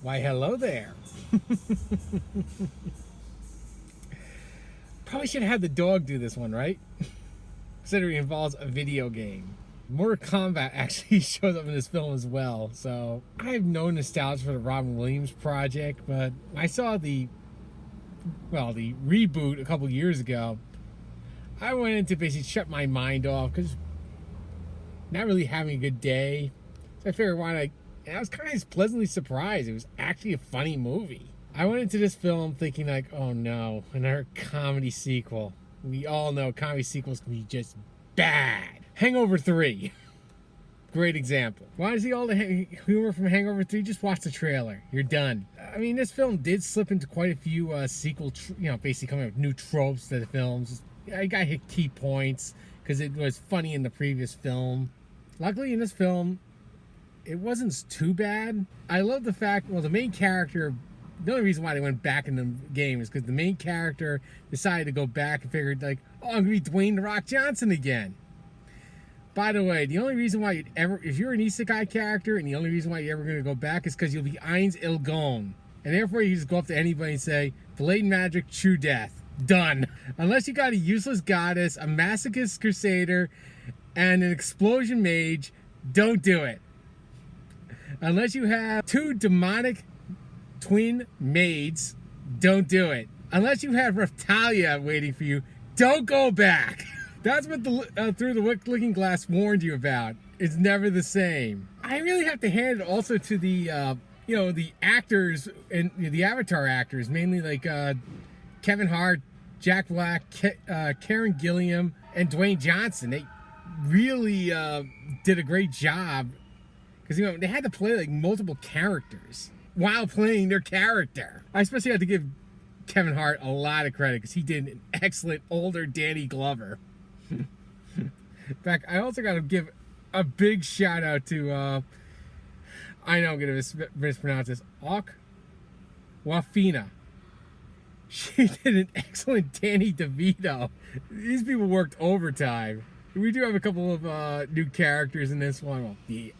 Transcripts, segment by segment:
Why, hello there. Probably should have had the dog do this one, right? Considering it involves a video game. Mortal Kombat actually shows up in this film as well, so I have no nostalgia for the Robin Williams project, but I saw the reboot a couple years ago. I went in to basically shut my mind off because not really having a good day. So I figured why not. And I was kind of pleasantly surprised. It was actually a funny movie. I went into this film thinking like, oh no, another comedy sequel. We all know comedy sequels can be just bad. Hangover 3. Great example. Want to see all the humor from Hangover 3? Just watch the trailer. You're done. I mean, this film did slip into quite a few basically coming up with new tropes to the films. I got hit key points because it was funny in the previous film. Luckily, in this film, it wasn't too bad. I love the fact, the main character, the only reason why they went back in the game is because the main character decided to go back and figured like, oh, I'm going to be Dwayne "The Rock" Johnson again. By the way, the only reason why if you're an Isekai character, and the only reason why you're ever going to go back is because you'll be Eins Ilgon. And therefore, you just go up to anybody and say, Blade Magic, True Death. Done. Unless you got a useless goddess, a masochist crusader, and an explosion mage, don't do it. Unless you have two demonic twin maids, don't do it. Unless you have Raphtalia waiting for you, don't go back. That's what the Through the Looking Glass warned you about. It's never the same. I really have to hand it also to the the actors and the Avatar actors, mainly like Kevin Hart, Jack Black, Karen Gilliam, and Dwayne Johnson. They really did a great job because they had to play like multiple characters while playing their character. I especially have to give Kevin Hart a lot of credit because he did an excellent older Danny Glover. In fact, I also got to give a big shout out to I know I'm gonna mispronounce this, Wafina. She did an excellent Danny DeVito. These people worked overtime. We do have a couple of new characters in this one. Well, the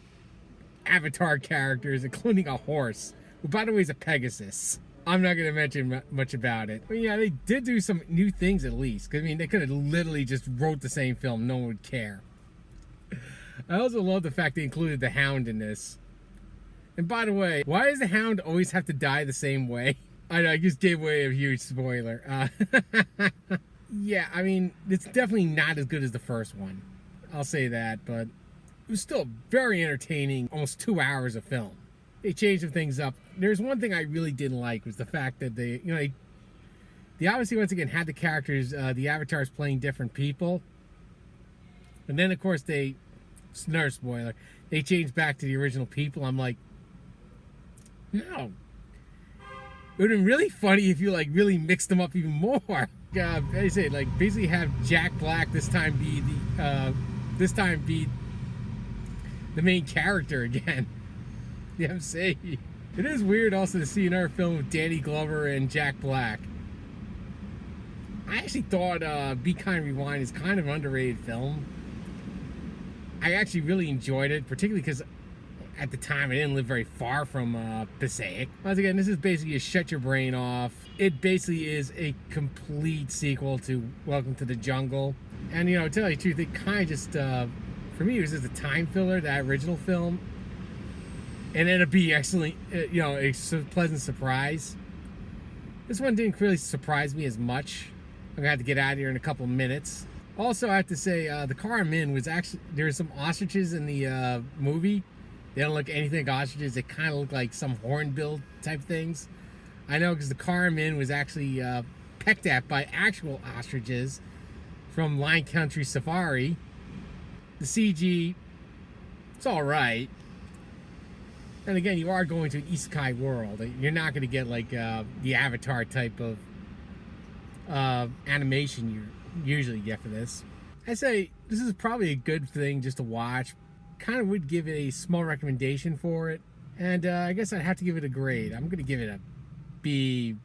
Avatar characters, including a horse, who by the way is a Pegasus. I'm not going to mention much about it. But yeah, they did do some new things at least. Cause, I mean, they could have literally just wrote the same film. No one would care. I also love the fact they included the Hound in this. And by the way, why does the Hound always have to die the same way? I know, I just gave away a huge spoiler. Yeah, I mean, it's definitely not as good as the first one. I'll say that, but it was still very entertaining. Almost 2 hours of film. They changed some things up. There's one thing I really didn't like was the fact that they obviously once again had the characters, the avatars playing different people. And then of course another spoiler, they changed back to the original people. I'm like, no. It would have been really funny if you like really mixed them up even more. I say like basically have Jack Black this time be the main character again. Yeah, I'm saying. It is weird also to see another film with Danny Glover and Jack Black. I actually thought Be Kind Rewind is kind of an underrated film. I actually really enjoyed it, particularly because at the time I didn't live very far from Passaic. Once again, this is basically a shut your brain off. It basically is a complete sequel to Welcome to the Jungle. And to tell you the truth, it kind of just, for me, it was just a time filler, that original film. And ended up being excellent, a pleasant surprise. This one didn't really surprise me as much. I'm gonna have to get out of here in a couple minutes. Also, I have to say, the car I'm in was actually, there's some ostriches in the movie. They don't look anything like ostriches. They kind of look like some hornbill type things. I know because the car I'm in was actually pecked at by actual ostriches from Lion Country Safari. The CG, it's all right. And again, you are going to an Isekai world. You're not going to get like the Avatar type of animation you usually get for this. I say this is probably a good thing just to watch. Kind of would give it a small recommendation for it. And I guess I'd have to give it a grade. I'm going to give it a B,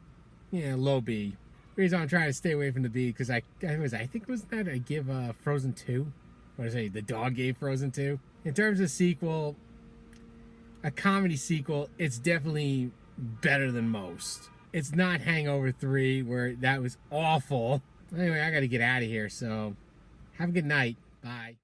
low B. The reason I'm trying to stay away from the B because I think was that I give Frozen 2. What did I say? The dog gave Frozen 2. In terms of sequel, a comedy sequel, it's definitely better than most. It's not Hangover 3, where that was awful. Anyway, I gotta get out of here, so have a good night. Bye.